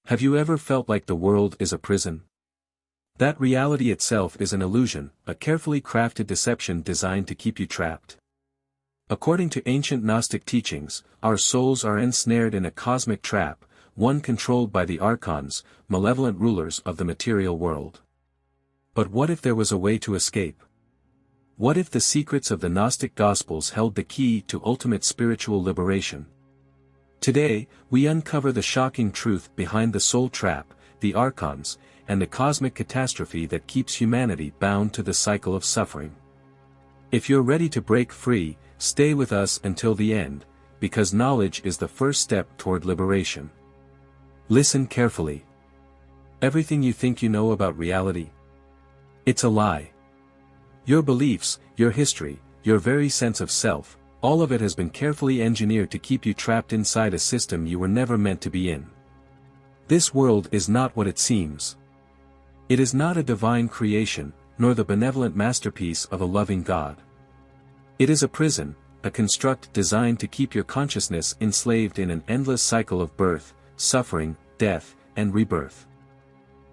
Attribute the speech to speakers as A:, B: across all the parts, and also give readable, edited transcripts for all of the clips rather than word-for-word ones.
A: Have you ever felt like the world is a prison? That reality itself is an illusion, a carefully crafted deception designed to keep you trapped. According to ancient Gnostic teachings, our souls are ensnared in a cosmic trap, one controlled by the Archons, malevolent rulers of the material world. But what if there was a way to escape? What if the secrets of the Gnostic Gospels held the key to ultimate spiritual liberation? Today, we uncover the shocking truth behind the soul trap, the Archons, and the cosmic catastrophe that keeps humanity bound to the cycle of suffering. If you're ready to break free, stay with us until the end, because knowledge is the first step toward liberation. Listen carefully. Everything you think you know about reality? It's a lie. Your beliefs, your history, your very sense of self, all of it has been carefully engineered to keep you trapped inside a system you were never meant to be in. This world is not what it seems. It is not a divine creation, nor the benevolent masterpiece of a loving God. It is a prison, a construct designed to keep your consciousness enslaved in an endless cycle of birth, suffering, death, and rebirth.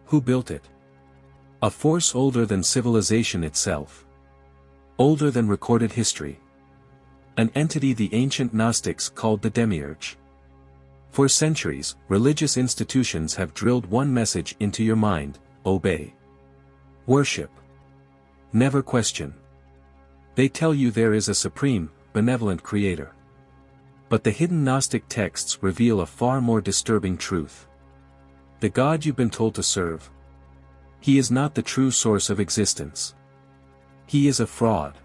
A: Who built it? A force older than civilization itself. Older than recorded history. An entity the ancient Gnostics called the Demiurge. For centuries, religious institutions have drilled one message into your mind: obey. Worship. Never question. They tell you there is a supreme, benevolent creator. But the hidden Gnostic texts reveal a far more disturbing truth. The God you've been told to serve, he is not the true source of existence. He is a fraud.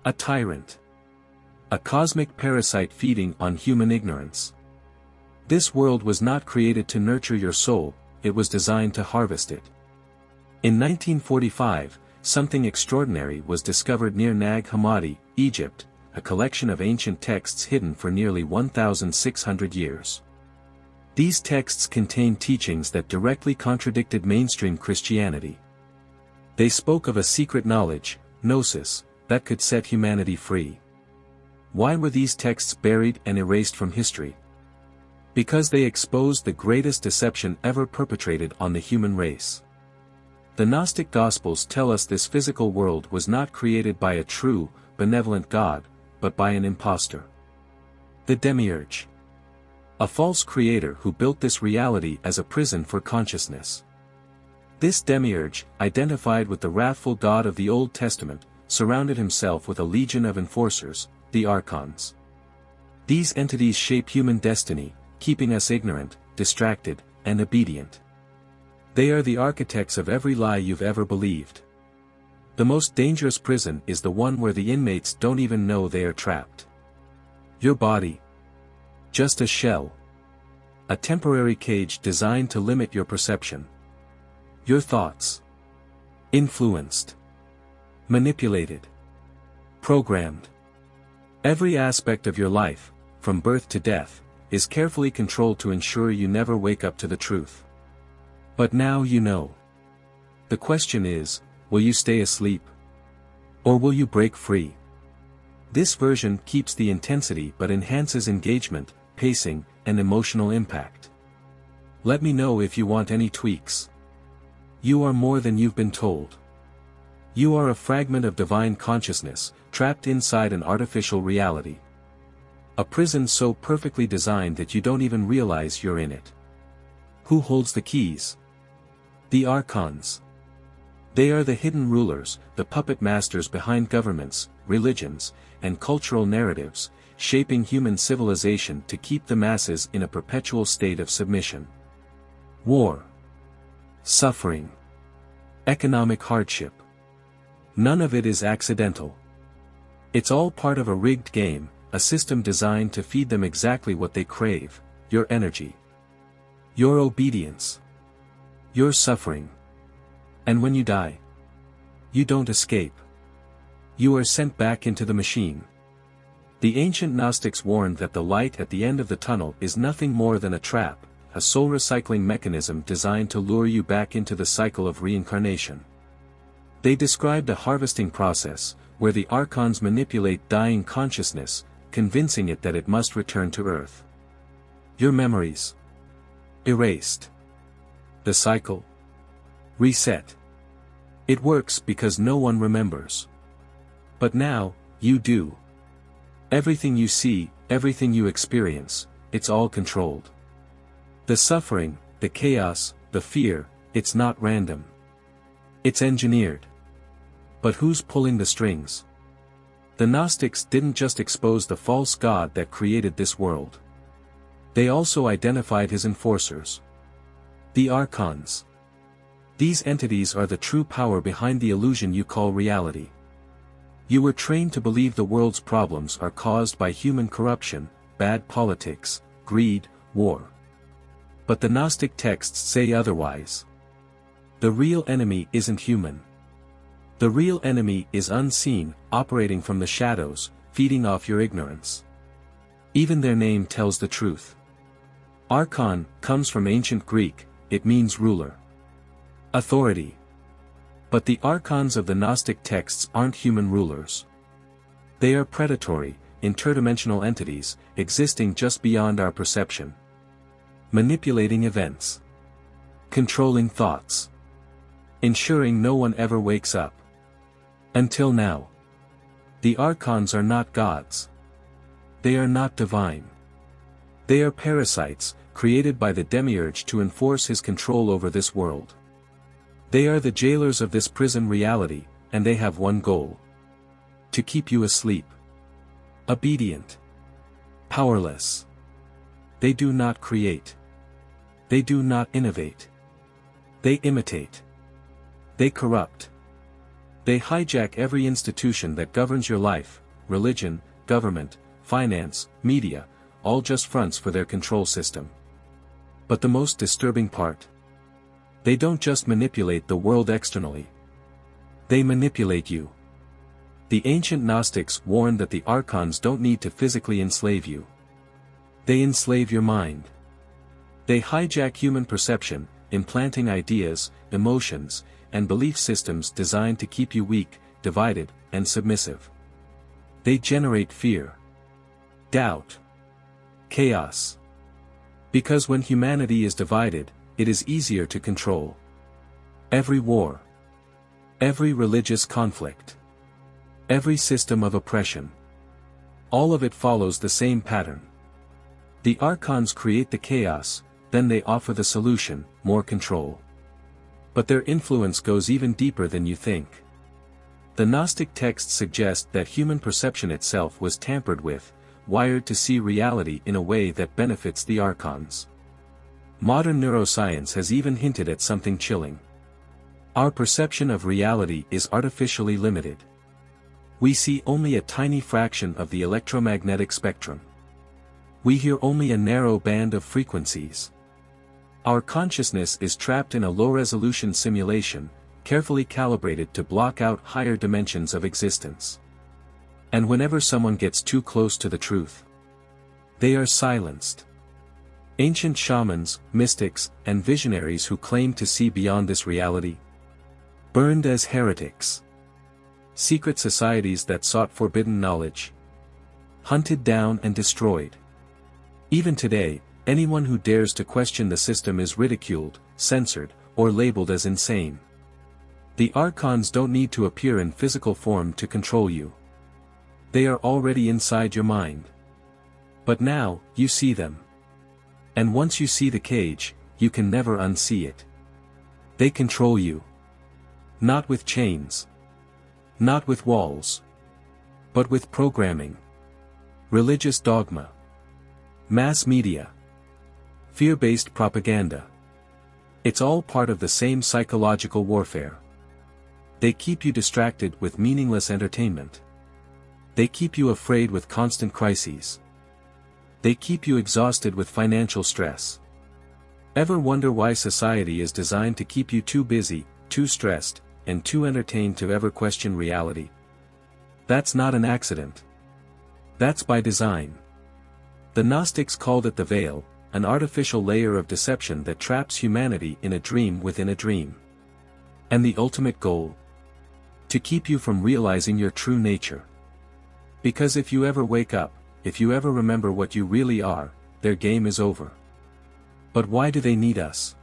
A: A tyrant. A cosmic parasite feeding on human ignorance. This world was not created to nurture your soul, it was designed to harvest it. In 1945, something extraordinary was discovered near Nag Hammadi, Egypt, a collection of ancient texts hidden for nearly 1,600 years. These texts contained teachings that directly contradicted mainstream Christianity. They spoke of a secret knowledge, gnosis, that could set humanity free. Why were these texts buried and erased from history? Because they exposed the greatest deception ever perpetrated on the human race. The Gnostic Gospels tell us this physical world was not created by a true, benevolent God, but by an impostor. The Demiurge. A false creator who built this reality as a prison for consciousness. This Demiurge, identified with the wrathful God of the Old Testament, surrounded himself with a legion of enforcers, the Archons. These entities shape human destiny, keeping us ignorant, distracted, and obedient. They are the architects of every lie you've ever believed. The most dangerous prison is the one where the inmates don't even know they are trapped. Your body. Just a shell. A temporary cage designed to limit your perception. Your thoughts. Influenced. Manipulated. Programmed. Every aspect of your life, from birth to death, is carefully controlled to ensure you never wake up to the truth. But now you know. The question is, will you stay asleep? Or will you break free? This version keeps the intensity but enhances engagement, pacing, and emotional impact. Let me know if you want any tweaks. You are more than you've been told. You are a fragment of divine consciousness, trapped inside an artificial reality. A prison so perfectly designed that you don't even realize you're in it. Who holds the keys? The Archons. They are the hidden rulers, the puppet masters behind governments, religions, and cultural narratives, shaping human civilization to keep the masses in a perpetual state of submission. War. Suffering. Economic hardship. None of it is accidental. It's all part of a rigged game, a system designed to feed them exactly what they crave: your energy. Your obedience. Your suffering. And when you die, you don't escape. You are sent back into the machine. The ancient Gnostics warned that the light at the end of the tunnel is nothing more than a trap, a soul recycling mechanism designed to lure you back into the cycle of reincarnation. They described a harvesting process, where the Archons manipulate dying consciousness, convincing it that it must return to Earth. Your memories. Erased. The cycle. Reset. It works because no one remembers. But now, you do. Everything you see, everything you experience, it's all controlled. The suffering, the chaos, the fear, it's not random. It's engineered. But who's pulling the strings? The Gnostics didn't just expose the false god that created this world. They also identified his enforcers. The Archons. These entities are the true power behind the illusion you call reality. You were trained to believe the world's problems are caused by human corruption, bad politics, greed, war. But the Gnostic texts say otherwise. The real enemy isn't human. The real enemy is unseen, operating from the shadows, feeding off your ignorance. Even their name tells the truth. Archon comes from ancient Greek, it means ruler. Authority. But the Archons of the Gnostic texts aren't human rulers. They are predatory, interdimensional entities, existing just beyond our perception. Manipulating events. Controlling thoughts. Ensuring no one ever wakes up. Until now. The Archons are not gods. They are not divine. They are parasites, created by the demiurge to enforce his control over this world. They are the jailers of this prison reality, and they have one goal. To keep you asleep. Obedient. Powerless. They do not create. They do not innovate. They imitate. They corrupt. They hijack every institution that governs your life, religion, government, finance, media, all just fronts for their control system. But the most disturbing part? They don't just manipulate the world externally. They manipulate you. The ancient Gnostics warned that the Archons don't need to physically enslave you. They enslave your mind. They hijack human perception, implanting ideas, emotions, and belief systems designed to keep you weak, divided, and submissive. They generate fear. Doubt. Chaos. Because when humanity is divided, it is easier to control. Every war. Every religious conflict. Every system of oppression. All of it follows the same pattern. The Archons create the chaos, then they offer the solution, more control. But their influence goes even deeper than you think. The Gnostic texts suggest that human perception itself was tampered with, wired to see reality in a way that benefits the Archons. Modern neuroscience has even hinted at something chilling. Our perception of reality is artificially limited. We see only a tiny fraction of the electromagnetic spectrum. We hear only a narrow band of frequencies. Our consciousness is trapped in a low-resolution simulation, carefully calibrated to block out higher dimensions of existence. And whenever someone gets too close to the truth, they are silenced. Ancient shamans, mystics, and visionaries who claimed to see beyond this reality, burned as heretics. Secret societies that sought forbidden knowledge, hunted down and destroyed. Even today, anyone who dares to question the system is ridiculed, censored, or labeled as insane. The Archons don't need to appear in physical form to control you. They are already inside your mind. But now, you see them. And once you see the cage, you can never unsee it. They control you. Not with chains. Not with walls. But with programming. Religious dogma. Mass media. Fear-based propaganda. It's all part of the same psychological warfare. They keep you distracted with meaningless entertainment. They keep you afraid with constant crises. They keep you exhausted with financial stress. Ever wonder why society is designed to keep you too busy, too stressed, and too entertained to ever question reality? That's not an accident. That's by design. The Gnostics called it the veil, an artificial layer of deception that traps humanity in a dream within a dream. And the ultimate goal? To keep you from realizing your true nature. Because if you ever wake up, if you ever remember what you really are, their game is over. But why do they need us?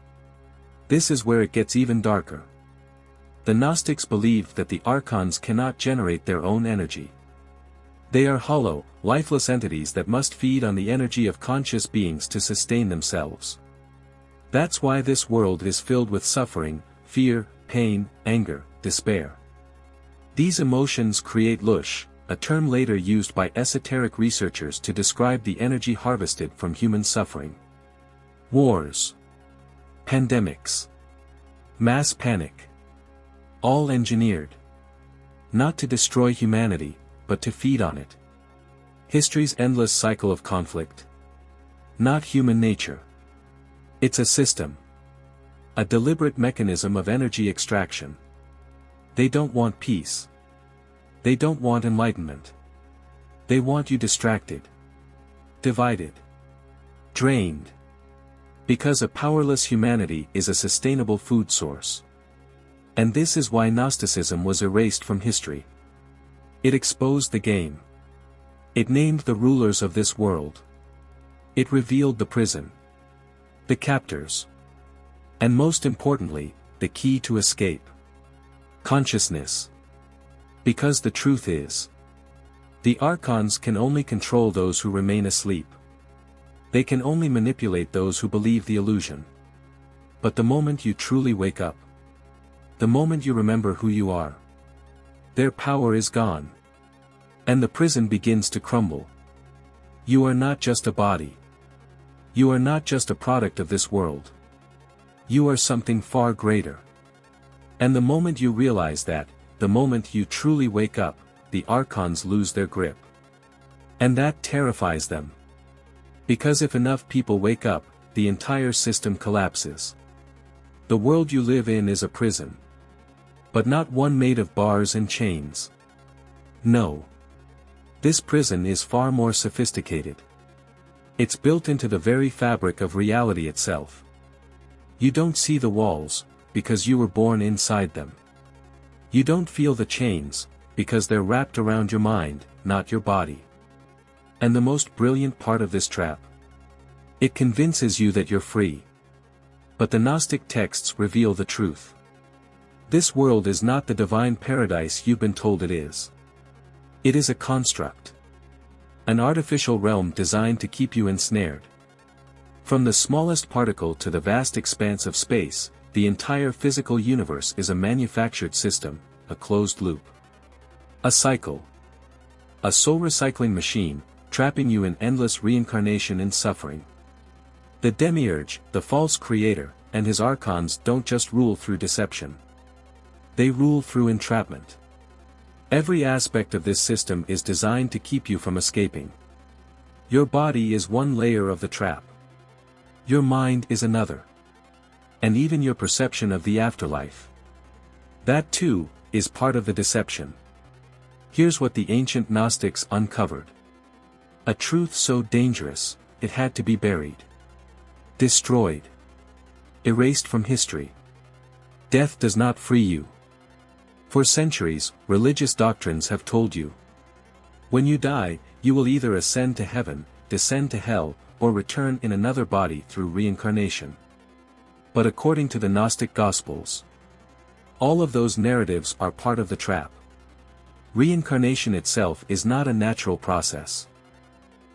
A: This is where it gets even darker. The Gnostics believed that the Archons cannot generate their own energy. They are hollow, lifeless entities that must feed on the energy of conscious beings to sustain themselves. That's why this world is filled with suffering, fear, pain, anger, despair. These emotions create lush, a term later used by esoteric researchers to describe the energy harvested from human suffering. Wars, pandemics, mass panic. All engineered. Not to destroy humanity, but to feed on it. History's endless cycle of conflict. Not human nature. It's a system. A deliberate mechanism of energy extraction. They don't want peace. They don't want enlightenment. They want you distracted. Divided. Drained. Because a powerless humanity is a sustainable food source. And this is why Gnosticism was erased from history. It exposed the game. It named the rulers of this world. It revealed the prison. The captors. And most importantly, the key to escape. Consciousness. Because the truth is, the Archons can only control those who remain asleep. They can only manipulate those who believe the illusion. But the moment you truly wake up, the moment you remember who you are, their power is gone. And the prison begins to crumble. You are not just a body. You are not just a product of this world. You are something far greater. And the moment you realize that, the moment you truly wake up, the Archons lose their grip. And that terrifies them. Because if enough people wake up, the entire system collapses. The world you live in is a prison. But not one made of bars and chains. No. This prison is far more sophisticated. It's built into the very fabric of reality itself. You don't see the walls, because you were born inside them. You don't feel the chains, because they're wrapped around your mind, not your body. And the most brilliant part of this trap? It convinces you that you're free. But the Gnostic texts reveal the truth. This world is not the divine paradise you've been told it is. It is a construct. An artificial realm designed to keep you ensnared. From the smallest particle to the vast expanse of space, the entire physical universe is a manufactured system, a closed loop. A cycle. A soul recycling machine, trapping you in endless reincarnation and suffering. The demiurge, the false creator, and his archons don't just rule through deception. They rule through entrapment. Every aspect of this system is designed to keep you from escaping. Your body is one layer of the trap. Your mind is another. And even your perception of the afterlife. That too, is part of the deception. Here's what the ancient Gnostics uncovered. A truth so dangerous, it had to be buried. Destroyed. Erased from history. Death does not free you. For centuries, religious doctrines have told you. When you die, you will either ascend to heaven, descend to hell, or return in another body through reincarnation. But according to the Gnostic Gospels, all of those narratives are part of the trap. Reincarnation itself is not a natural process.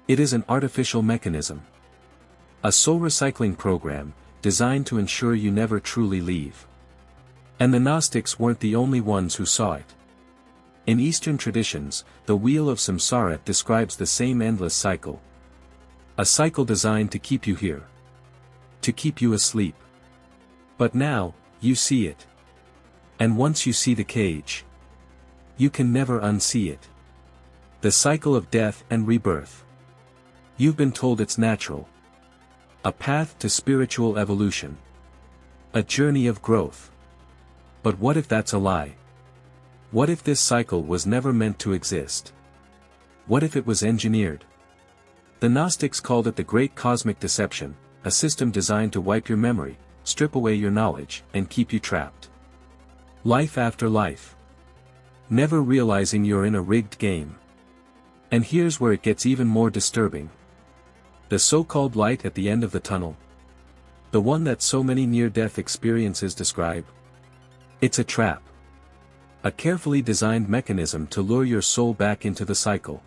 A: It is an artificial mechanism. A soul recycling program, designed to ensure you never truly leave. And the Gnostics weren't the only ones who saw it. In Eastern traditions, the wheel of samsara describes the same endless cycle. A cycle designed to keep you here. To keep you asleep. But now, you see it. And once you see the cage, you can never unsee it. The cycle of death and rebirth. You've been told it's natural. A path to spiritual evolution. A journey of growth. But what if that's a lie? What if this cycle was never meant to exist? What if it was engineered? The Gnostics called it the Great Cosmic Deception, a system designed to wipe your memory, strip away your knowledge, and keep you trapped. Life after life. Never realizing you're in a rigged game. And here's where it gets even more disturbing. The so-called light at the end of the tunnel. The one that so many near-death experiences describe? It's a trap. A carefully designed mechanism to lure your soul back into the cycle.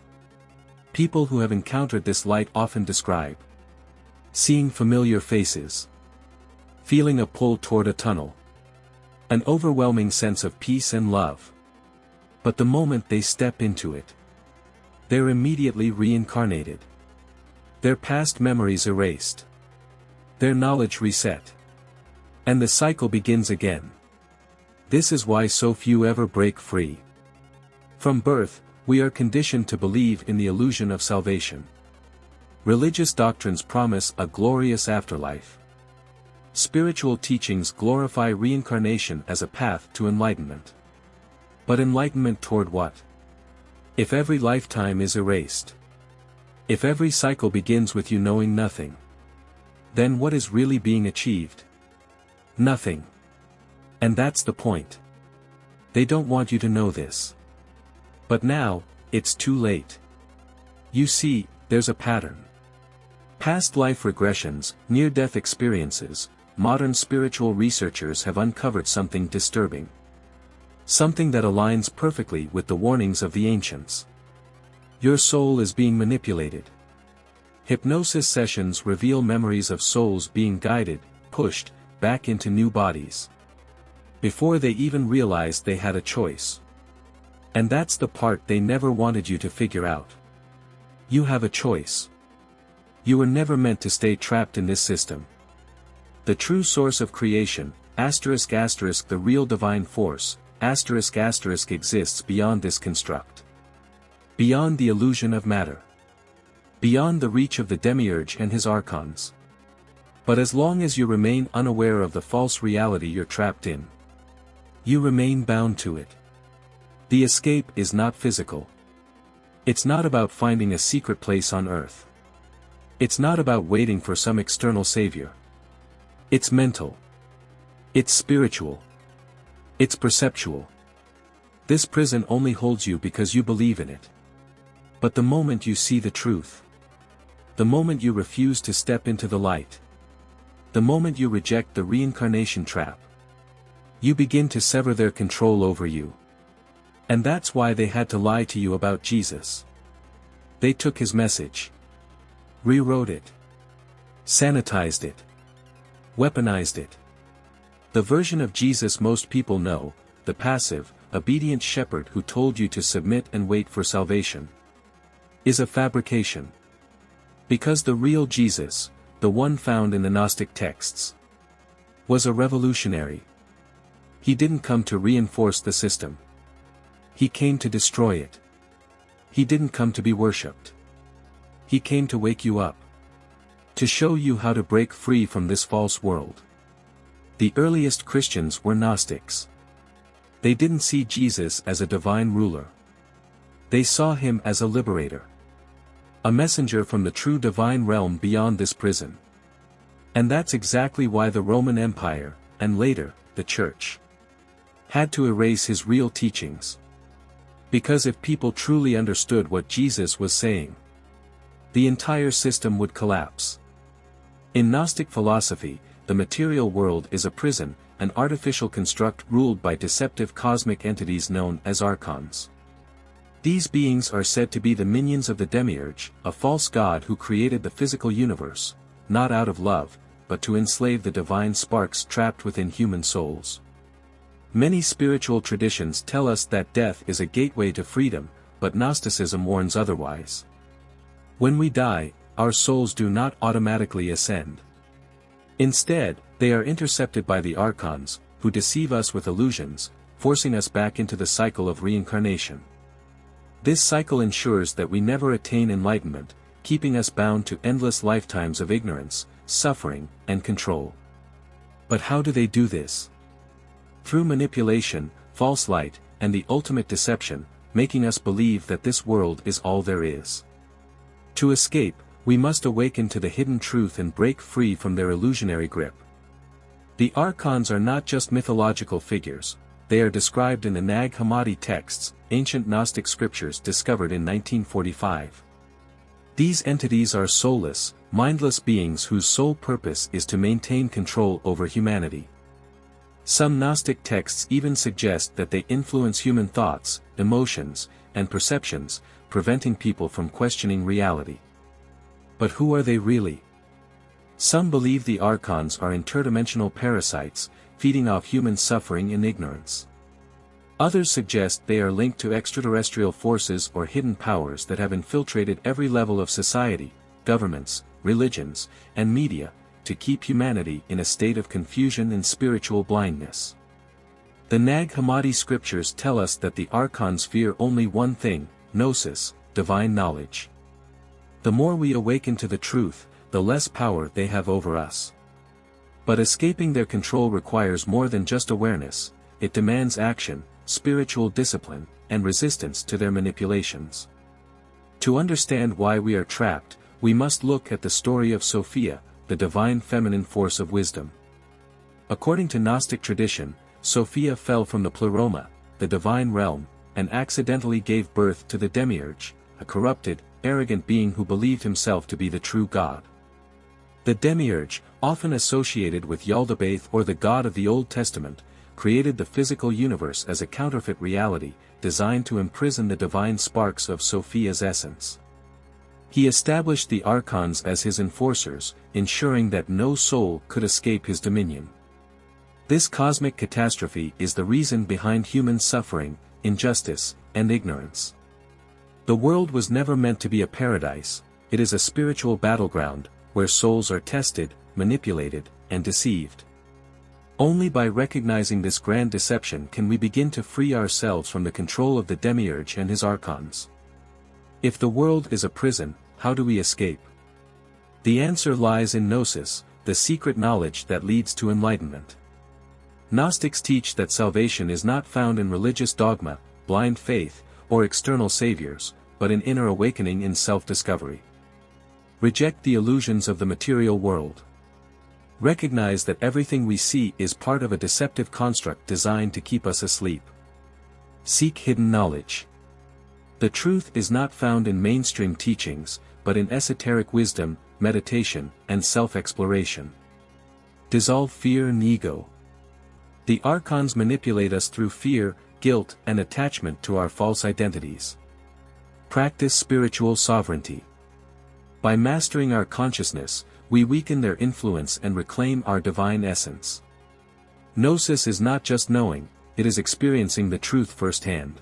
A: People who have encountered this light often describe seeing familiar faces, feeling a pull toward a tunnel, an overwhelming sense of peace and love. But the moment they step into it, they're immediately reincarnated. Their past memories erased. Their knowledge reset. And the cycle begins again. This is why so few ever break free. From birth, we are conditioned to believe in the illusion of salvation. Religious doctrines promise a glorious afterlife. Spiritual teachings glorify reincarnation as a path to enlightenment. But enlightenment toward what? If every lifetime is erased. If every cycle begins with you knowing nothing. Then what is really being achieved? Nothing. And that's the point. They don't want you to know this. But now, it's too late. You see, there's a pattern. Past life regressions, near-death experiences, modern spiritual researchers have uncovered something disturbing. Something that aligns perfectly with the warnings of the ancients. Your soul is being manipulated. Hypnosis sessions reveal memories of souls being guided, pushed, back into new bodies. Before they even realized they had a choice. And that's the part they never wanted you to figure out. You have a choice. You were never meant to stay trapped in this system. The true source of creation, the real divine force, exists beyond this construct. Beyond the illusion of matter. Beyond the reach of the demiurge and his archons. But as long as you remain unaware of the false reality you're trapped in, you remain bound to it. The escape is not physical. It's not about finding a secret place on earth. It's not about waiting for some external savior. It's mental. It's spiritual. It's perceptual. This prison only holds you because you believe in it. But the moment you see the truth, the moment you refuse to step into the light, the moment you reject the reincarnation trap, you begin to sever their control over you. And that's why they had to lie to you about Jesus. They took his message, rewrote it, sanitized it, weaponized it. The version of Jesus most people know, the passive, obedient shepherd who told you to submit and wait for salvation, is a fabrication. Because the real Jesus, the one found in the Gnostic texts, was a revolutionary. He didn't come to reinforce the system. He came to destroy it. He didn't come to be worshipped. He came to wake you up. To show you how to break free from this false world. The earliest Christians were Gnostics. They didn't see Jesus as a divine ruler. They saw him as a liberator. A messenger from the true divine realm beyond this prison. And that's exactly why the Roman Empire, and later, the Church, had to erase his real teachings. Because if people truly understood what Jesus was saying, the entire system would collapse. In Gnostic philosophy, the material world is a prison, an artificial construct ruled by deceptive cosmic entities known as Archons. These beings are said to be the minions of the demiurge, a false god who created the physical universe, not out of love, but to enslave the divine sparks trapped within human souls. Many spiritual traditions tell us that death is a gateway to freedom, but Gnosticism warns otherwise. When we die, our souls do not automatically ascend. Instead, they are intercepted by the Archons, who deceive us with illusions, forcing us back into the cycle of reincarnation. This cycle ensures that we never attain enlightenment, keeping us bound to endless lifetimes of ignorance, suffering, and control. But how do they do this? Through manipulation, false light, and the ultimate deception, making us believe that this world is all there is. To escape, we must awaken to the hidden truth and break free from their illusionary grip. The Archons are not just mythological figures, they are described in the Nag Hammadi texts, ancient Gnostic scriptures discovered in 1945. These entities are soulless, mindless beings whose sole purpose is to maintain control over humanity. Some Gnostic texts even suggest that they influence human thoughts, emotions, and perceptions, preventing people from questioning reality. But who are they really? Some believe the Archons are interdimensional parasites, feeding off human suffering and ignorance. Others suggest they are linked to extraterrestrial forces or hidden powers that have infiltrated every level of society, governments, religions, and media, to keep humanity in a state of confusion and spiritual blindness. The Nag Hammadi scriptures tell us that the Archons fear only one thing, Gnosis, divine knowledge. The more we awaken to the truth, the less power they have over us. But escaping their control requires more than just awareness, it demands action, spiritual discipline, and resistance to their manipulations. To understand why we are trapped, we must look at the story of Sophia, the divine feminine force of wisdom. According to Gnostic tradition, Sophia fell from the pleroma, the divine realm, and accidentally gave birth to the demiurge, a corrupted, arrogant being who believed himself to be the true God. The demiurge, often associated with Yaldabaoth or the God of the Old Testament, created the physical universe as a counterfeit reality, designed to imprison the divine sparks of Sophia's essence. He established the Archons as his enforcers, ensuring that no soul could escape his dominion. This cosmic catastrophe is the reason behind human suffering, injustice, and ignorance. The world was never meant to be a paradise, it is a spiritual battleground, where souls are tested, manipulated, and deceived. Only by recognizing this grand deception can we begin to free ourselves from the control of the demiurge and his Archons. If the world is a prison, how do we escape? The answer lies in Gnosis, the secret knowledge that leads to enlightenment. Gnostics teach that salvation is not found in religious dogma, blind faith, or external saviors, but in inner awakening in self-discovery. Reject the illusions of the material world. Recognize that everything we see is part of a deceptive construct designed to keep us asleep. Seek hidden knowledge. The truth is not found in mainstream teachings, but in esoteric wisdom, meditation, and self-exploration. Dissolve fear and ego. The Archons manipulate us through fear, guilt, and attachment to our false identities. Practice spiritual sovereignty. By mastering our consciousness, we weaken their influence and reclaim our divine essence. Gnosis is not just knowing, it is experiencing the truth firsthand.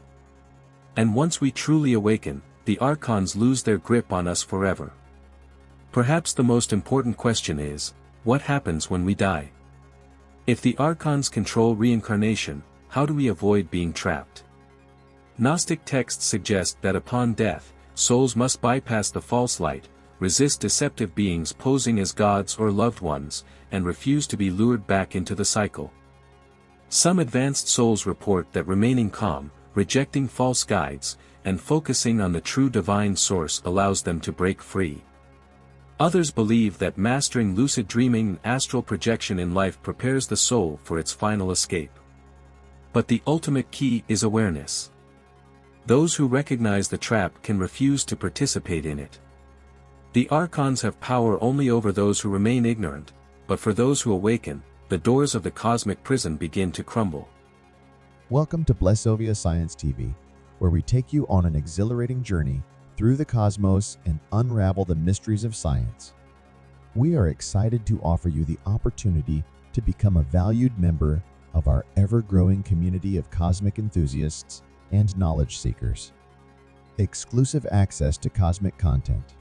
A: And once we truly awaken, the Archons lose their grip on us forever. Perhaps the most important question is, what happens when we die? If the Archons control reincarnation, how do we avoid being trapped? Gnostic texts suggest that upon death, souls must bypass the false light, resist deceptive beings posing as gods or loved ones, and refuse to be lured back into the cycle. Some advanced souls report that remaining calm, rejecting false guides, and focusing on the true divine source allows them to break free. Others believe that mastering lucid dreaming and astral projection in life prepares the soul for its final escape. But the ultimate key is awareness. Those who recognize the trap can refuse to participate in it. The Archons have power only over those who remain ignorant, but for those who awaken, the doors of the cosmic prison begin to crumble.
B: Welcome to Blessovia Science TV, where we take you on an exhilarating journey through the cosmos and unravel the mysteries of science. We are excited to offer you the opportunity to become a valued member of our ever-growing community of cosmic enthusiasts and knowledge seekers. Exclusive access to cosmic content.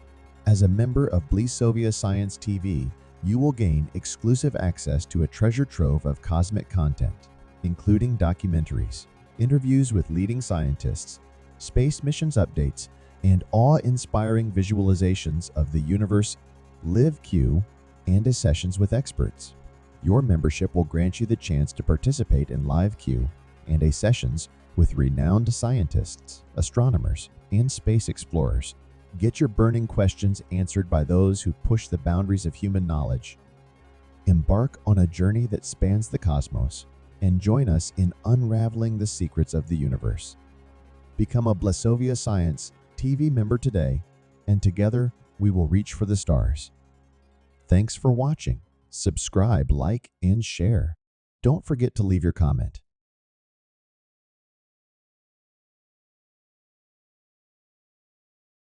B: As a member of Blessovia Science TV, you will gain exclusive access to a treasure trove of cosmic content, including documentaries, interviews with leading scientists, space missions updates, and awe-inspiring visualizations of the universe, live Q, and sessions with experts. Your membership will grant you the chance to participate in live Q and sessions with renowned scientists, astronomers, and space explorers. Get your burning questions answered by those who push the boundaries of human knowledge. Embark on a journey that spans the cosmos and join us in unraveling the secrets of the universe. Become a Blessovia Science TV member today, and together we will reach for the stars. Thanks for watching. Subscribe, like, and share. Don't forget to leave your comment.